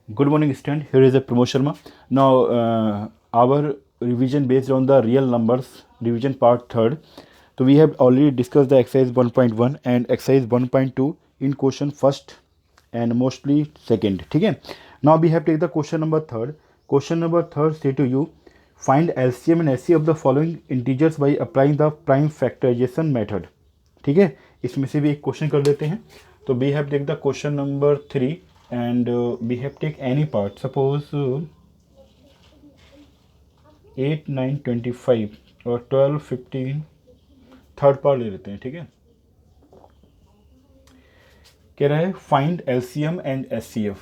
Good morning, student. Here is a Pramod Sharma. Now, our revision based on the real numbers, revision part third. So we have already discussed the exercise 1.1 and exercise 1.2 in question first and mostly second. ठीक है. Now we have take the question number third. Question number third say to you, find LCM and SC of the following integers by applying the prime factorization method. ठीक है. इसमें से भी एक question कर देते हैं. तो we have take the question number 3 and we have take any part. Suppose 8, 9, 25 और 12, 15 थर्ड पार्ट ले लेते हैं. ठीक है. कह रहा है find LCM and SCF.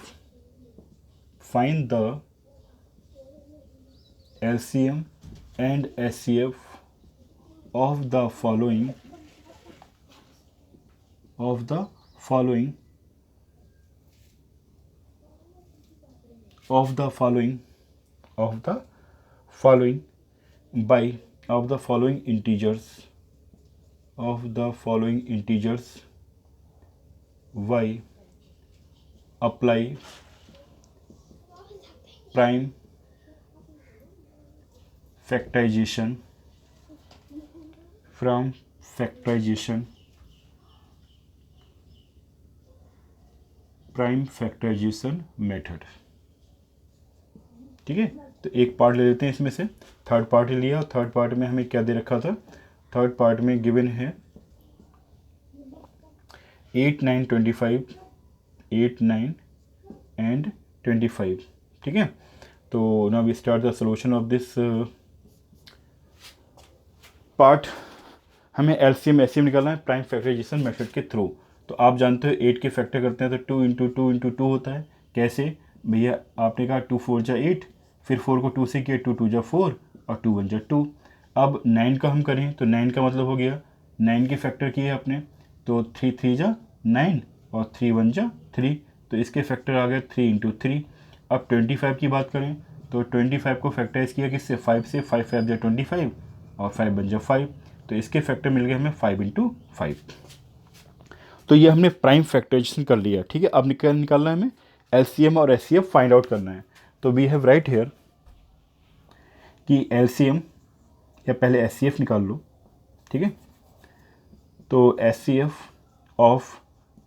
Find the LCM and SCF of the following of the following of the following of the following by of the following integers of the following integers y apply prime factorization from factorization prime factorization method. ठीक है. तो एक part ले लेते हैं इसमें से. Third part लिया. थर्ड पार्ट में हमें क्या दे रखा था. थर्ड पार्ट में गिवन है 8, 9, 25 8, 9 एंड 25. ठीक है. तो now we start the solution of this part. हमें LCM SCM निकालना है प्राइम फैक्टराइजेशन मेथड के थ्रू. तो आप जानते हो 8 के फैक्टर करते हैं तो 2 इंटू 2 इंटू 2 होता है. कैसे भैया. आपने कहा 2 4 जा 8, फिर 4 को 2 से किया 2 2 जा 4 और 2 1 जा 2. अब 9 का हम करें तो 9 का मतलब हो गया 9 के फैक्टर किए आपने तो 3 3 जा 9 और 3 1 जा 3. तो इसके फैक्टर आ गए 3 इंटू 3. अब 25 की बात करें तो 25 को फैक्टराइज किया किससे 5 से. 5 5 जा 25 और 5 1 जा 5. तो इसके फैक्टर मिल गए हमें 5 इंटू 5. तो ये हमने प्राइम फैक्टराइजेशन कर लिया. ठीक है. अब निकालना है हमें LCM और SCF फाइंड आउट करना है. तो वी हैव राइट हेयर कि LCM या पहले SCF निकाल लो. ठीक है. तो SCF ऑफ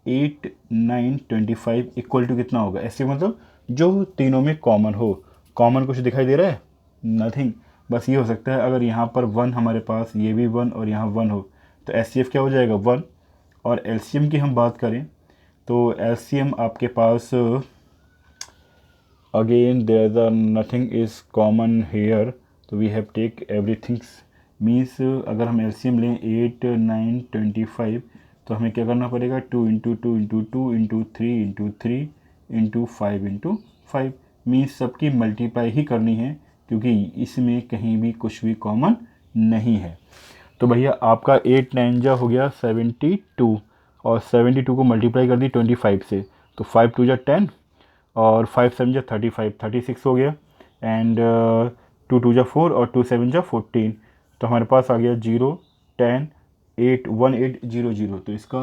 8, 9, 25 इक्वल टू कितना होगा. SCF मतलब जो तीनों में कॉमन हो. कॉमन कुछ दिखाई दे रहा है. नथिंग. बस ये हो सकता है अगर यहाँ पर 1 हमारे पास ये भी 1 और यहाँ 1 हो तो SCF क्या हो जाएगा 1. और LCM की हम बात करें तो LCM आपके पास again there the nothing is common here. तो we have take everythings means अगर हम LCM लें 8, 9, 25 तो हमें क्या करना पड़ेगा 2 into 2 into 2 into 3 into 3 into 5 into 5. Means सबकी मल्टीप्लाई ही करनी है क्योंकि इसमें कहीं भी कुछ भी कॉमन नहीं है. तो भैया आपका 8 9 जा हो गया 72 और 72 को मल्टीप्लाई कर दी 25 से तो 5 2 जा 10 और 5 7 जा 35 36 हो गया. एंड 2 2 जा 4 और 2 7 जा 14. तो हमारे पास आ गया 0 10 8 1 8 0 0. तो इसका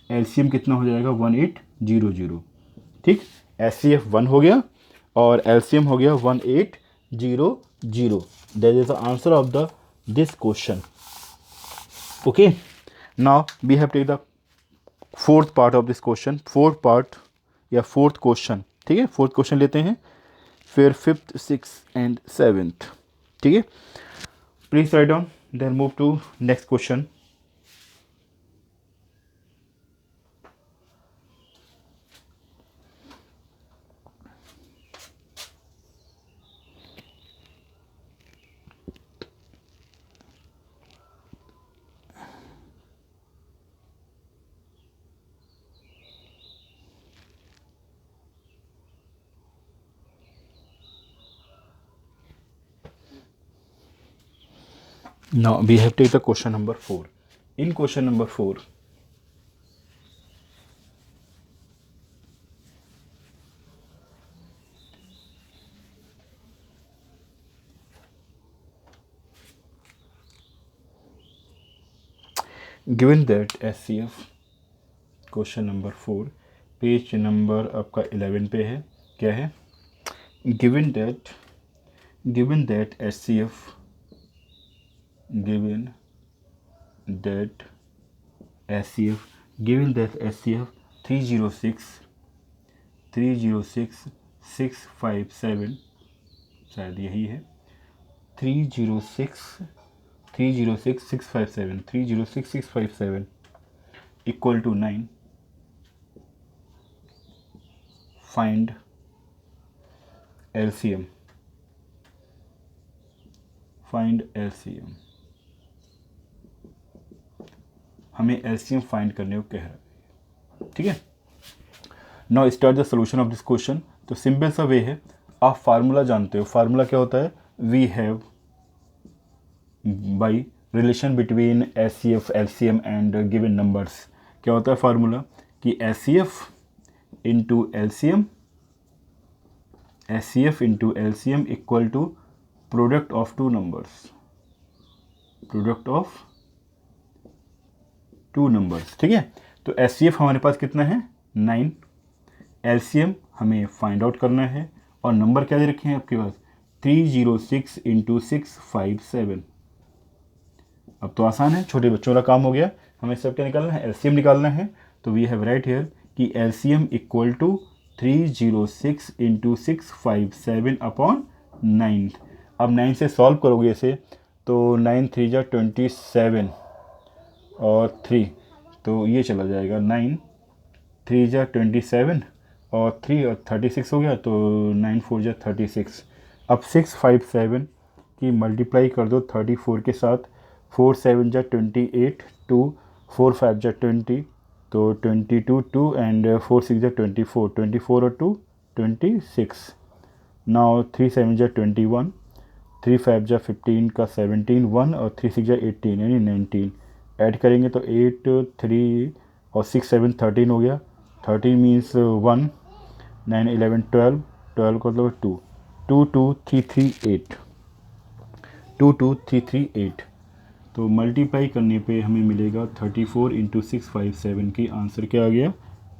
LCM कितना हो जाएगा 1 8 0 0. ठीक. SCF 1 हो गया और LCM हो गया 1 8 0 0. That is the answer of the this question. Okay, now we have take the fourth part of this question. Fourth part या fourth question. ठीक है. fourth question लेते हैं फिर 5th 6th and 7th. ठीक है. Please write down then move to next question. Now we have take the question number 4. In question number 4, given that SCF question number 4 page number आपका 11 पे है. क्या है given that SCF given that SCF 306657 शायद यही है 306657 equal to 9 find LCM हमें LCM find करने को कह रहा है, ठीक है। Now start the solution of this question. तो सिंपल सा वे है, आप फार्मूला जानते हो, फार्मूला क्या होता है, we have by relation between SCF LCM and given numbers. क्या होता है फार्मूला कि SCF into LCM equal to product of two numbers, ठीक है। तो SCF हमारे पास कितना है 9, LCM हमें फाइंड आउट करना है और नंबर क्या दे रखे हैं आपके पास 306 इंटू 657। अब तो आसान है, छोटे बच्चों का काम हो गया। हमें सब क्या निकालना है, LCM निकालना है। तो वी हैव राइट हियर कि LCM equal to 306 into 657 upon 9। अब 9 से सॉल्व करोगे इसे तो 9 3 जा 27 और 3, तो ये चला जाएगा 9 3 जा 27 और 3 और 36 हो गया, तो 9 4 जा 36। अब 657 की मल्टीप्लाई कर दो 34 के साथ, 4 7 जा 28, 2 4 5 जा 20, तो 22 2 एंड 4 6 जा 24 और 2 26। नाउ 3 7 जा 21, 3 5 जा 15 का 17 1 और 3 6 जा 18 यानी 19। ऐड करेंगे तो 8 3 और 6 7 13 हो गया, 13 मीन्स 1, 9 11 12, 12 का मतलब 2, 2 2 3 3 8, 2 2 3 3 8। तो मल्टीप्लाई करने पे हमें मिलेगा 34 इंटू 657 की आंसर क्या आ गया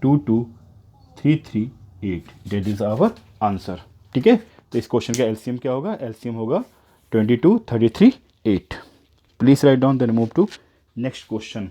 22338। डेट इज़ आवर आंसर, ठीक है। तो इस क्वेश्चन का LCM क्या होगा, LCM होगा 22338। Please write down, then move to next question.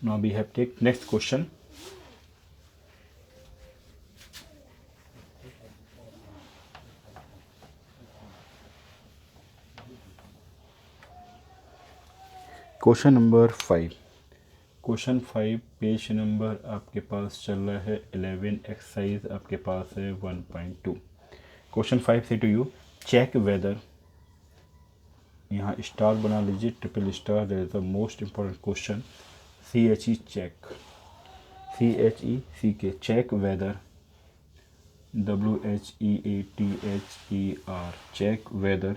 Now we have take next question. Question number 5। Question 5 page number आपके पास चल रहा है 11, एक्सरसाइज आपके पास है 1.2। Question 5 say to you check whether, यहाँ स्टार बना लीजिए, triple star, that is the most important question. CHE check, CHECK check whether, WHEATHER check whether,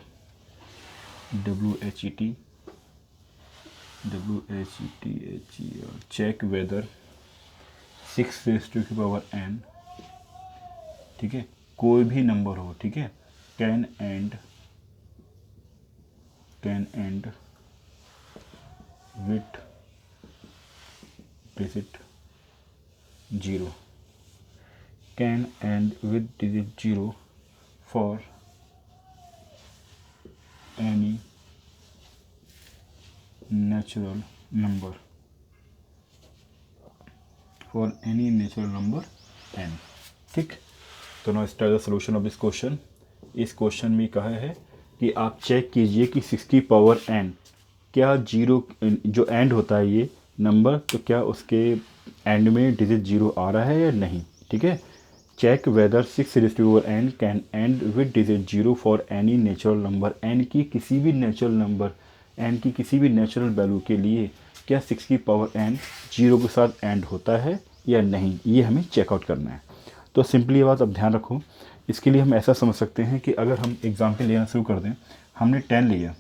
WHETHER check whether 6⁻n, ठीक है, कोई भी नंबर हो, ठीक है, can end with digit 0, can end with digit 0 for any natural number n. ठीक, तो now start the solution of this question. इस क्वेश्चन में कहा है कि आप चेक कीजिए कि 6 की पावर n क्या जीरो जो एंड होता है ये नंबर, तो क्या उसके एंड में डिजिट 0 आ रहा है या नहीं. ठीक है, check whether 6 raise to power n can end with digit 0 for any natural number. n की किसी भी नेचुरल नंबर, n की किसी भी नेचुरल वैल्यू के लिए क्या 6 की पावर n 0 के साथ एंड होता है या नहीं, ये हमें चेकआउट करना है. तो सिंपली ये बात अब ध्यान रखो. इसके लिए हम ऐसा समझ सकते हैं कि अगर हम एग्जाम्पल लेना शुरू कर दें, हमने 10 लिया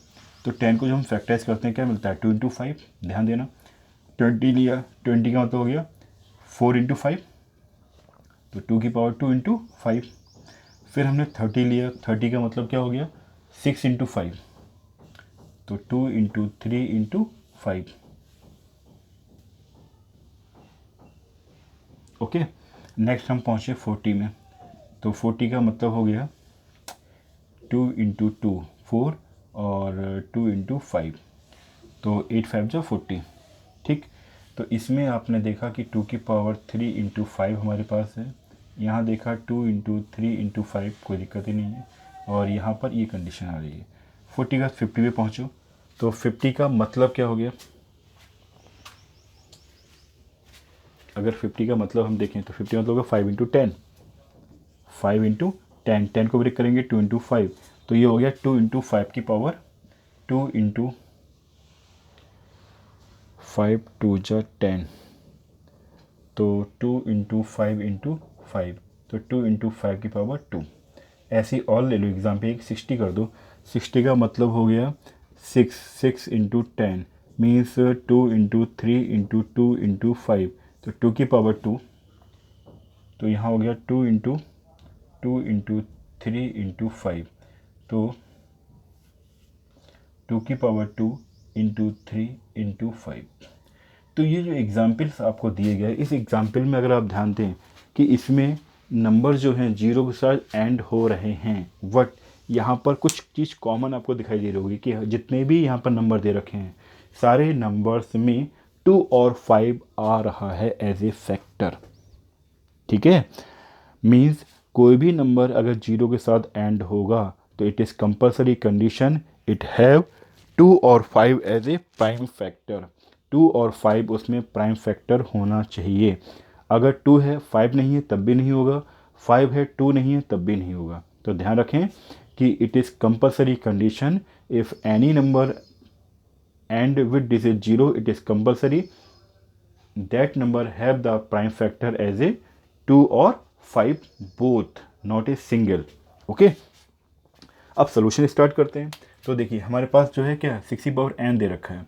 तो 10 को जब हम फैक्टराइज करते हैं क्या मिलता है 2 इंटू 5. ध्यान देना, 20 लिया, 20 का मतलब हो गया 4 इंटू 5, तो 2 की पावर 2 इंटू 5. फिर हमने 30 लिया, 30 का मतलब क्या हो गया 6 इंटू 5, तो 2 इंटू 3 इंटू 5. ओके, नेक्स्ट हम पहुँचे 40 में, तो 40 का मतलब हो गया 2 इंटू 2 4 और 2 इंटू 5, तो 8 5 जो 40. ठीक, तो इसमें आपने देखा कि 2 की पावर 3 इंटू 5 हमारे पास है, यहाँ देखा 2 इंटू 3 इंटू 5, कोई दिक्कत ही नहीं है, और यहाँ पर ये कंडीशन आ रही है. 40 का 50 पे पहुँचो, तो 50 का मतलब क्या हो गया, अगर 50 का मतलब हम देखें तो 50 मतलब होगा 5 इंटू 10, 5 इंटू 10, 10 को ब्रेक करेंगे 2 इंटू 5, तो ये हो गया 2 इंटू 5 की पावर 2 इंटू 5 2 जा 10, तो 2 इंटू 5 इंटू 5, तो 2 इंटू 5 की पावर 2. ऐसे और ले लो एग्जाम्पल, एक 60 कर दो, 60 का मतलब हो गया 6 into 10 means 2 into 3 into 2 into 5, तो 2 की पावर 2, तो यहाँ हो गया 2 इंटू 2 इंटू 3 इंटू 5, तो 2 की पावर 2 इंटू 3 इंटू 5. तो ये जो एग्ज़ाम्पल्स आपको दिए गए, इस एग्ज़ाम्पल में अगर आप ध्यान दें कि इसमें नंबर जो हैं 0 के साथ एंड हो रहे हैं, बट यहाँ पर कुछ चीज़ कॉमन आपको दिखाई दे रही होगी कि जितने भी यहाँ पर नंबर दे रखे हैं सारे नंबर्स में 2 और 5 आ रहा है एज ए फैक्टर. ठीक है, मीन्स कोई भी नंबर अगर 0 के साथ एंड होगा तो it is compulsory condition it have 2 और 5 एज ए प्राइम फैक्टर. 2 और 5 उसमें प्राइम फैक्टर होना चाहिए. अगर 2 है 5 नहीं है तब भी नहीं होगा, 5 है 2 नहीं है तब भी नहीं होगा. तो ध्यान रखें कि it is compulsory condition if any number end with digit 0 it is compulsory that number have the prime factor as a 2 और 5 बोथ, नॉट ए सिंगल. ओके, अब सोल्यूशन स्टार्ट करते हैं. तो देखिए हमारे पास जो है क्या 6 की पावर n दे रखा है,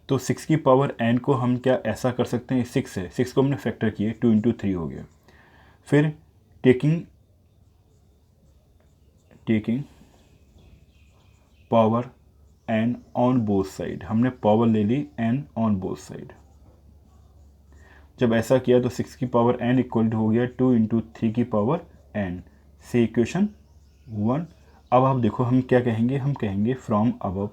तो 6 की पावर n को हम क्या ऐसा कर सकते हैं, 6 है, 6 को हमने फैक्टर किए 2 इंटू 3 हो गया. फिर taking power n on both side, हमने पावर ले ली n ऑन बोथ साइड. जब ऐसा किया तो 6 की पावर n इक्वल हो गया 2 इंटू 3 की पावर n, से इक्वेशन 1. अब आप देखो हम क्या कहेंगे, हम कहेंगे फ्रॉम अबव,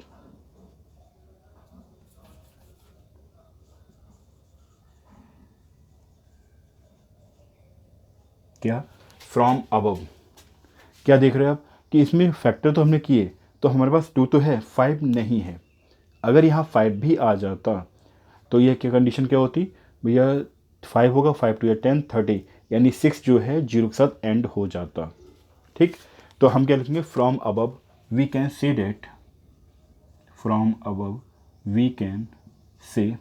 क्या फ्रॉम अबव, क्या देख रहे हो आप कि इसमें फैक्टर तो हमने किए, तो हमारे पास 2 तो है 5 नहीं है. अगर यहाँ 5 भी आ जाता तो यह क्या कंडीशन क्या होती भैया, 5 होगा 5 2 या 10 30, यानी 6 जो है 0 के साथ एंड हो जाता. ठीक, तो हम क्या लिखेंगे from above we can say that, from above we can say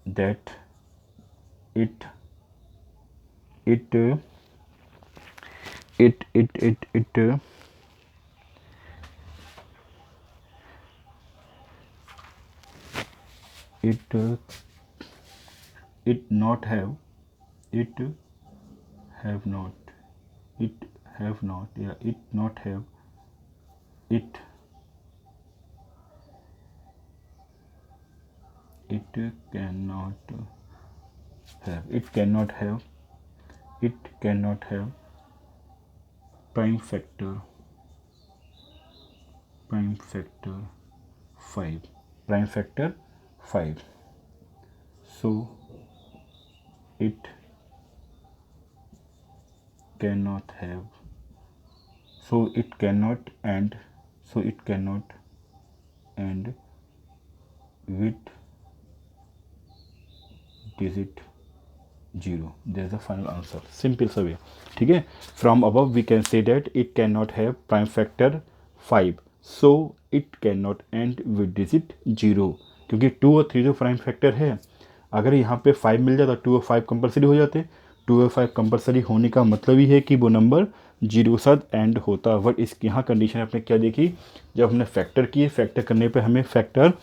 that it it it it it it it it not have it have not it have not yeah it not have it it cannot have it cannot have prime factor 5, prime factor 5, so it cannot have, so it cannot and with digit 0. There's the final answer. Simple सा way. ठीक है. From above we can say that it cannot have prime factor 5, so it cannot end with digit 0. क्योंकि 2 और 3 जो prime factor है, अगर यहाँ पे 5 मिल जाता 2 और 5 कंपलसरी हो जाते. 2 और 5 कंपलसरी होने का मतलब ही है कि वो नंबर 0 के साथ एंड होता. बट इस यहाँ कंडीशन आपने क्या देखी, जब हमने फैक्टर किए, फैक्टर करने पे हमें फैक्टर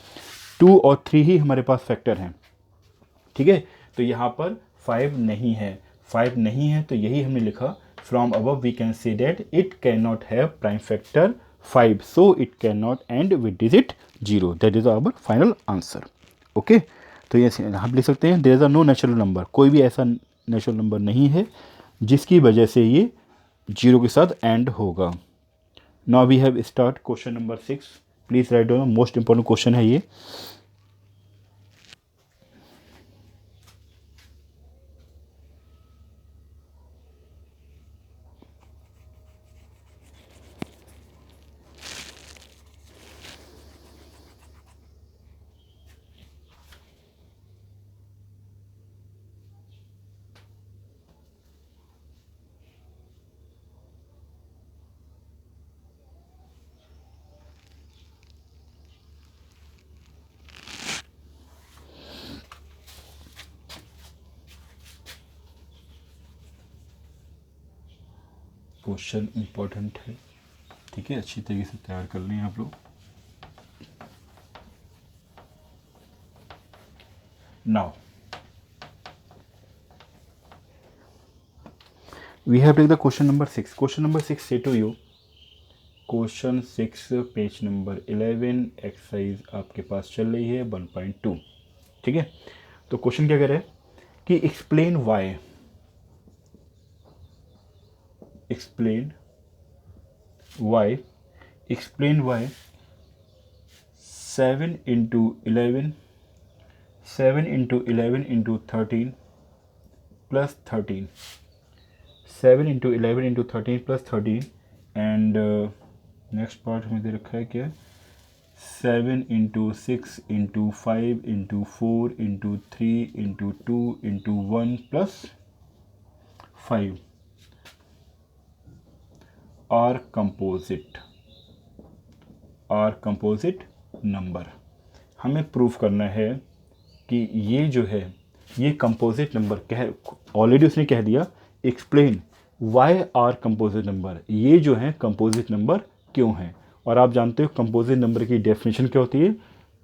2 और 3 ही हमारे पास फैक्टर हैं. ठीक है. तो यहाँ पर 5 नहीं है, तो यही हमने लिखा. From above we can say that it can not have prime factor 5, so it can not end with digit 0. That is our final answer. Okay. तो ये हम लिख सकते हैं, there is a no natural number, कोई भी ऐसा natural number नहीं है जिसकी वजह से ये 0 के साथ एंड होगा. Now we have start question number 6. Please write down. Most important question है ये. क्वेश्चन इंपॉर्टेंट है. ठीक है. अच्छी तरीके से तैयार कर लें आप लोग. Now we have take the question number 6. Question number 6 say to you. Question 6 page number 11 exercise आपके पास चल रही है 1.2. ठीक है. तो क्वेश्चन क्या कह रहा है कि explain why 7 into 11 into 13 plus 13, 7 into 11 into 13 plus 13, and next part हमें दे रखा है क्या, 7 into 6 into 5 into 4 into 3 into 2 into 1 plus 5 are composite number. हमें प्रूफ करना है कि ये जो है ये कंपोजिट नंबर कह, ऑलरेडी उसने कह दिया. Explain why are composite number, ये जो है कंपोजिट नंबर क्यों हैं. और आप जानते हो कंपोजिट नंबर की डेफिनेशन क्या होती है.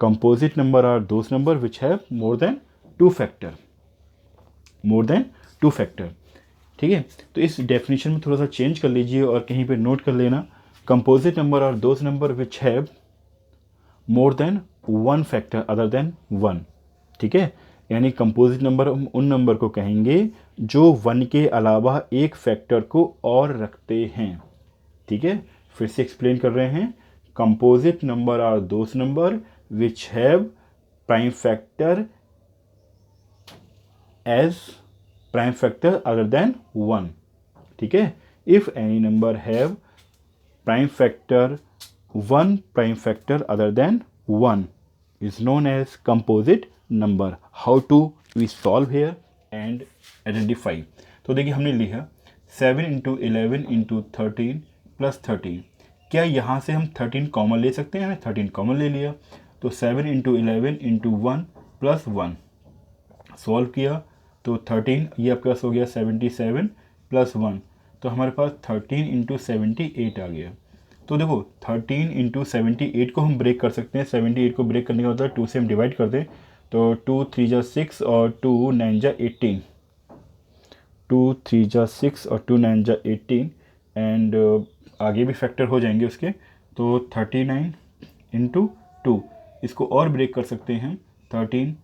Composite number are those number which have more than two factor. ठीक है. तो इस डेफिनेशन में थोड़ा सा चेंज कर लीजिए और कहीं पे नोट कर लेना. Composite number are those number which have more than 1 factor other than 1. ठीक है. यानी कंपोजिट नंबर हम उन नंबर को कहेंगे जो 1 के अलावा एक फैक्टर को और रखते हैं. ठीक है. फिर से एक्सप्लेन कर रहे हैं. Composite number are those number which have prime factor as prime factor other than 1. ठीक है. If any number have prime factor 1 prime factor other than 1 is known as composite number. How to we solve here and identify. तो देखिए हमने लिखा 7 into 11 into 13 plus 13. क्या यहाँ से हम 13 कॉमन ले सकते हैं. हमें 13 कॉमन ले लिया. तो 7 into 11 into 1 plus 1 सॉल्व किया तो 13, ये आपके पास हो गया 77 प्लस 1. तो हमारे पास 13 इंटू 78 आ गया. तो देखो 13 इंटू 78 को हम ब्रेक कर सकते हैं. 78 को ब्रेक करने का मतलब 2 से हम डिवाइड कर दें तो 2 3 जा 6 और 2 9 जा 18. 2 3 जा 6 और 2 9 जा 18 एंड आगे भी फैक्टर हो जाएंगे उसके. तो 39 इंटू 2 इसको और ब्रेक कर सकते हैं. 13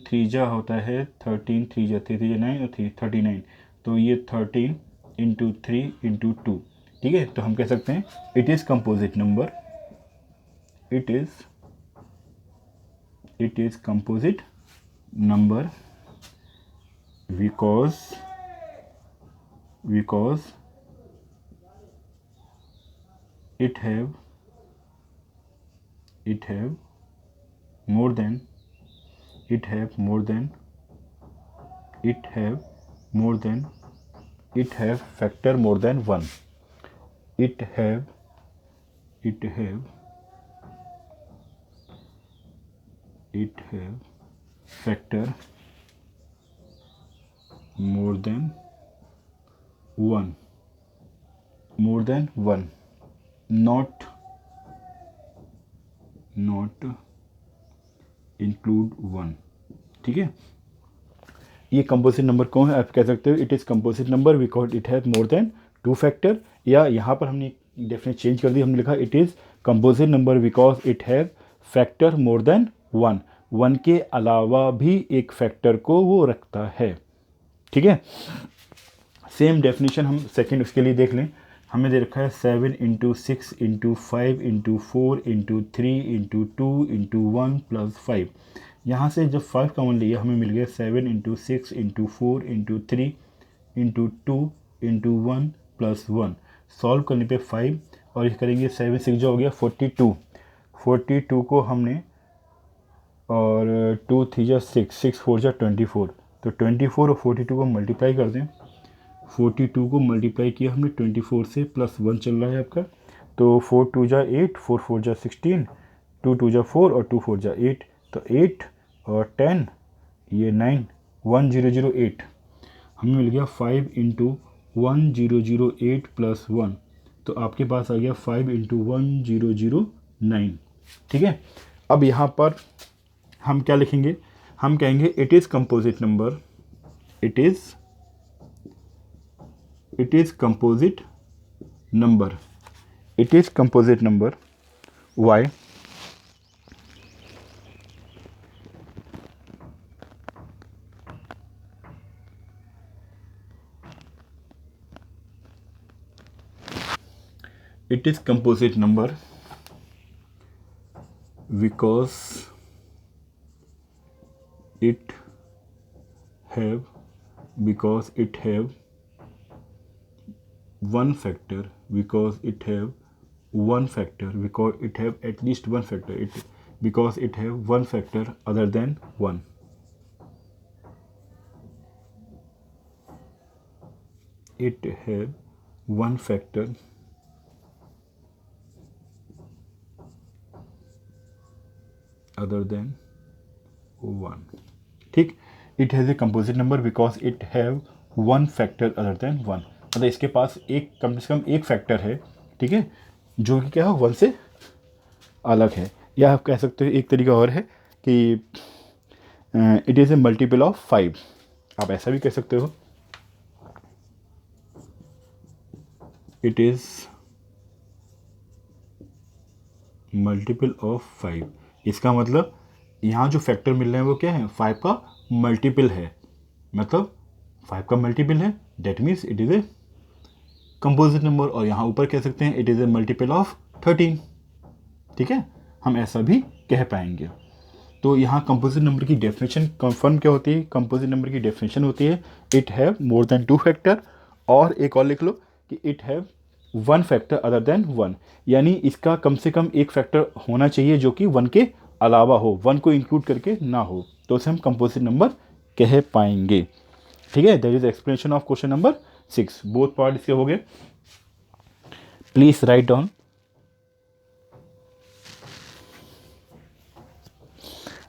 3 जा होता है 13 3 जा 9 और 39. तो ये 13 इंटू 3 इंटू 2, ठीक है। तो हम कह सकते हैं it is composite number, it is composite number because it have more than it have more than it have factor more than 1, it have factor more than 1, not include 1, ठीक है। ये कंपोजिट नंबर कौन है, आप कह सकते हो it is composite number because it have more then 2 factor, या यहाँ पर हमने डेफिनेट चेंज कर दी, हमने लिखा it is composite number because it have factor more than 1 के अलावा भी एक फैक्टर को वो रखता है, ठीक है। सेम डेफिनेशन हम सेकंड उसके लिए देख लें। हमें दे रखा है 7 into 6 into 5 into 4 into 3 into 2 into 1 plus 5। यहाँ से जब 5 कॉमन लिया हमें मिल गया 7 into 6 into 4 into 3 into 2 into 1 plus 1। Solve करने पे 5 और ये करेंगे 7 6 जो हो गया 42 को हमने, और 2 3 जा 6 4 जा 24, तो 24 और 42 को मल्टीप्लाई कर दें। 42 को मल्टीप्लाई किया हमने 24 से, प्लस 1 चल रहा है आपका, तो 4 2 जा 8, 4 4 जा 16, 2 2 जा 4 और 2 4 जा 8, तो 8 और 10 ये 9, 1008 हमें मिल गया 5 इंटू 1008 प्लस 1, तो आपके पास आ गया 5 इंटू 1009, ठीक है। अब यहाँ पर हम क्या लिखेंगे, हम कहेंगे it is composite number, it is composite number why it is composite number because it have one factor, because it have at least one factor, because it have one factor other than 1, it have one factor other than 1, ठीक। It has a composite number because it have one factor other than 1, मतलब इसके पास एक कम से कम एक factor है, ठीक है, जो कि क्या है 1 से अलग है। या आप कह सकते हो एक तरीका और है कि it is a multiple of 5, आप ऐसा भी कह सकते हो, इट इज़ मल्टीपल ऑफ 5। इसका मतलब यहाँ जो फैक्टर मिल रहे हैं वो क्या है, 5 का मल्टीपल है, मतलब 5 का मल्टीपल है, that means it is a composite number. और यहाँ ऊपर कह सकते हैं it is a multiple of 13, ठीक है, हम ऐसा भी कह पाएंगे। तो यहाँ कंपोजिट नंबर की डेफिनेशन कंफर्म क्या होती है, कंपोजिट नंबर की डेफिनेशन होती है it have more then 2 factor, और एक और लिख लो कि it have 1 factor other than 1, यानी इसका कम से कम एक फैक्टर होना चाहिए जो कि 1 के अलावा हो, 1 को इंक्लूड करके ना हो, तो उसे हम कंपोजिट नंबर कह पाएंगे, ठीक है। That is explanation of question number 6, both part इसके हो गए। Please write down.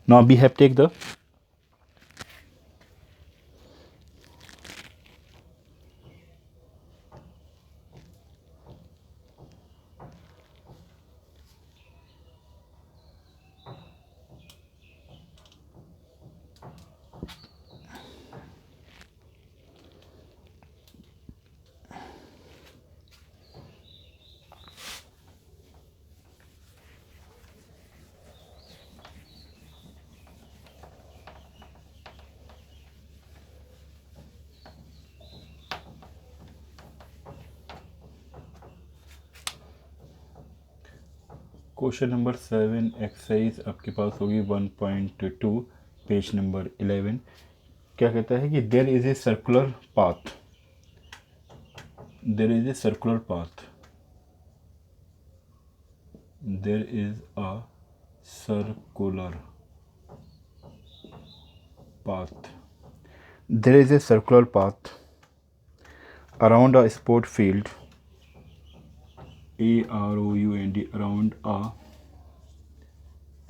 Now we have take the question number 7 exercise आपके पास होगी 1.2 पेज नंबर 11। क्या कहता है कि there is a circular path, there is a circular path, there is a circular path, there is a circular path around a sport field,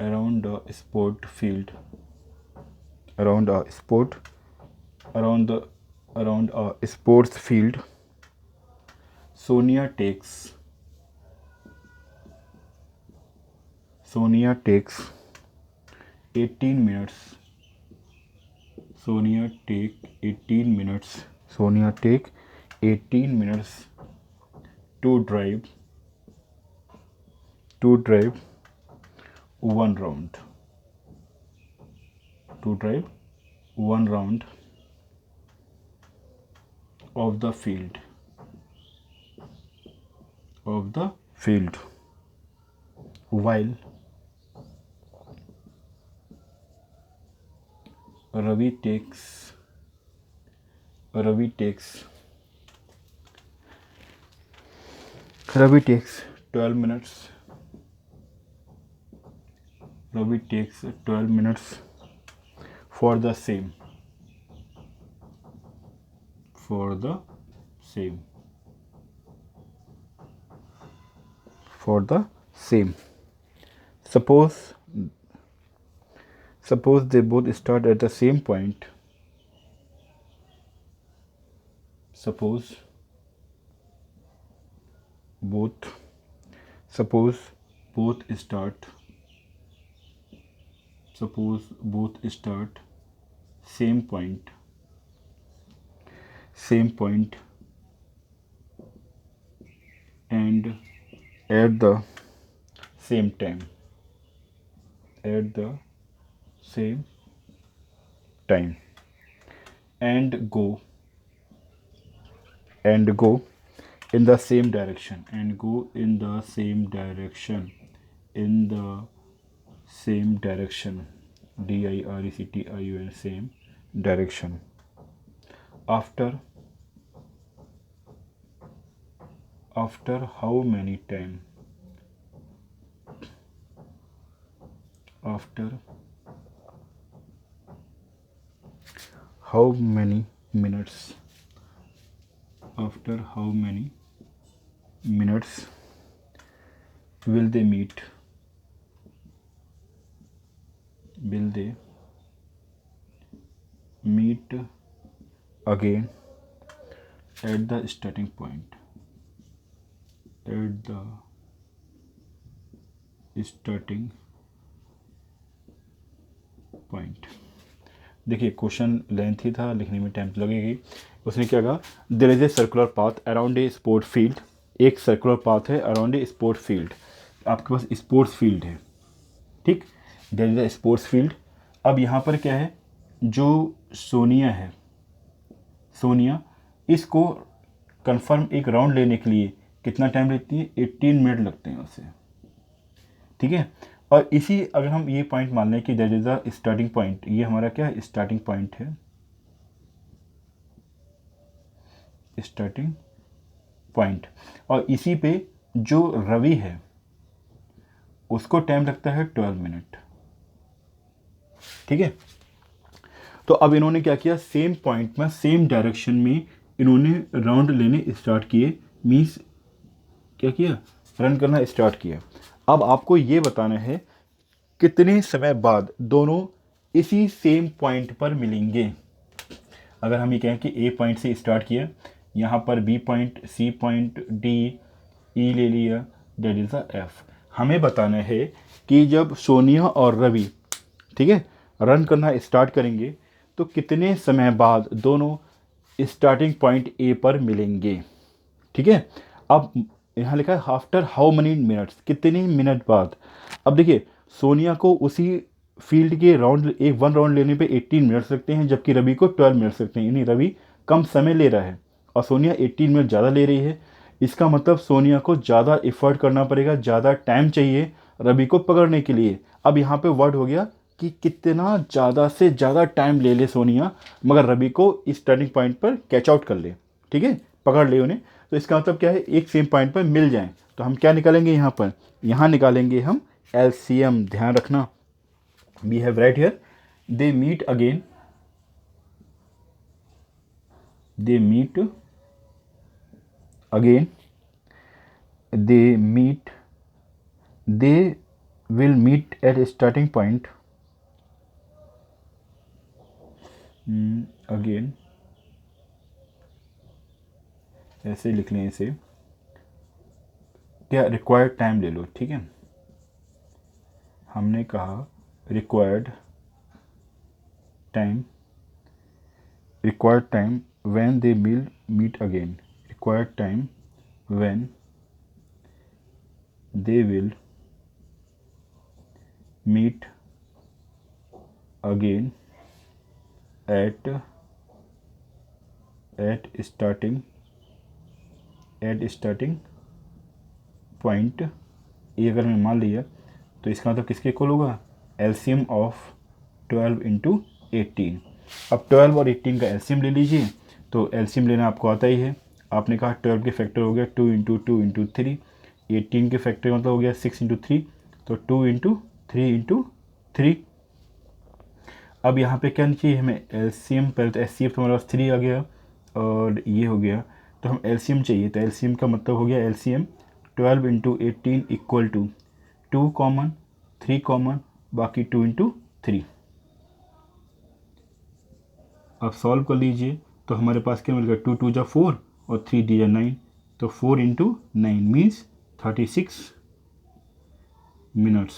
around a sport field, around a sport, around a sports field. Sonia takes 18 minutes. Sonia take 18 minutes to drive one round. To drive one round of the field. While Ravi takes 12 minutes. Ravi takes 12 minutes for the same. Suppose they both start at the same point. Suppose both start same point and at the same time, and go in the same direction, direction, same direction. After how many time? After how many minutes? After how many minutes will they meet? Will they meet again at the starting point? At the starting point. देखिए question lengthy था, लिखने में time लगेगी। उसने क्या कहा, there is a circular path around a sport field. एक circular path है अराउंड ए स्पोर्ट फील्ड। आपके पास स्पोर्ट्स फील्ड है, ठीक, there is a sports field. अब यहाँ पर क्या है, जो सोनिया है, सोनिया इसको कंफर्म एक राउंड लेने के लिए कितना टाइम लेती है? 18 मिनट लगते हैं उसे, ठीक है। और इसी अगर हम ये पॉइंट मान लें कि that is the starting point, ये हमारा क्या है, स्टार्टिंग पॉइंट है, स्टार्टिंग पॉइंट। और इसी पे जो रवि है उसको टाइम लगता है 12 मिनट, ठीक है। तो अब इन्होंने क्या किया, सेम पॉइंट में सेम डायरेक्शन में इन्होंने राउंड लेने स्टार्ट किए, मीन्स क्या किया, रन करना स्टार्ट किया। अब आपको ये बताना है कितने समय बाद दोनों इसी सेम पॉइंट पर मिलेंगे। अगर हम ये कहें कि ए पॉइंट से स्टार्ट किया, यहाँ पर B point, C point, D, E ले लिया, दैट इज द एफ। हमें बताना है कि जब सोनिया और रवि, ठीक है, रन करना स्टार्ट करेंगे तो कितने समय बाद दोनों स्टार्टिंग पॉइंट ए पर मिलेंगे, ठीक है। अब यहाँ लिखा है आफ्टर हाउ मनी मिनट्स, कितने मिनट बाद। अब देखिए सोनिया को उसी फील्ड के वन राउंड लेने पे 18 मिनट्स लगते हैं, जबकि रवि को 12 मिनट्स लगते हैं। यानी रवि कम समय ले रहा है और सोनिया 18 मिनट ज़्यादा ले रही है। इसका मतलब सोनिया को ज़्यादा एफर्ट करना पड़ेगा, ज़्यादा टाइम चाहिए रवि को पकड़ने के लिए। अब यहाँ पे वर्ड हो गया कि कितना ज़्यादा से ज़्यादा टाइम ले ले सोनिया, मगर रवि को इस टर्निंग पॉइंट पर कैच आउट कर ले, ठीक है, पकड़ ले उन्हें। तो इसका मतलब क्या है, एक सेम पॉइंट पर मिल जाएं। तो हम क्या निकालेंगे यहाँ पर, यहाँ निकालेंगे हम LCM। ध्यान रखना, we have right here they meet again, they meet again, they will meet at a starting point again, ऐसे लिख लें इसे, क्या रिक्वायर्ड टाइम ले लो, ठीक है। हमने कहा required time when they will meet again, required time when they will meet again at starting point। ये अगर मैं मान लिया तो इसका मतलब किसके इक्वल होगा, LCM ऑफ 12 × 18। अब 12 और 18 का LCM ले लीजिए। तो LCM लेना आपको आता ही है। आपने कहा 12 के फैक्टर हो गया 2 × 2 × 3, 18 के फैक्टर मतलब हो गया 6 × 3, तो 2 × 3 × 3। अब यहाँ पे क्या चाहिए हमें, LCM। पहले तो SCF तो हमारे पास 3 आ गया और ये हो गया, तो हम LCM चाहिए। तो LCM का मतलब हो गया LCM 12 × 18 equal to 2 common 3 common, बाकी 2 × 3। अब सॉल्व कर लीजिए तो हमारे पास क्या मिल गया, 2 2 × 4 और 3 D × 9, तो 4 × 9 मीन्स 36 मिनट्स।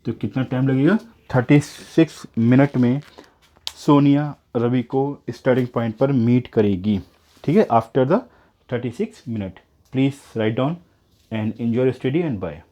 तो कितना टाइम लगेगा, 36 मिनट में सोनिया रवि को स्टार्टिंग पॉइंट पर मीट करेगी, ठीक है, after the 36 minute. Please write down and enjoy study and bye.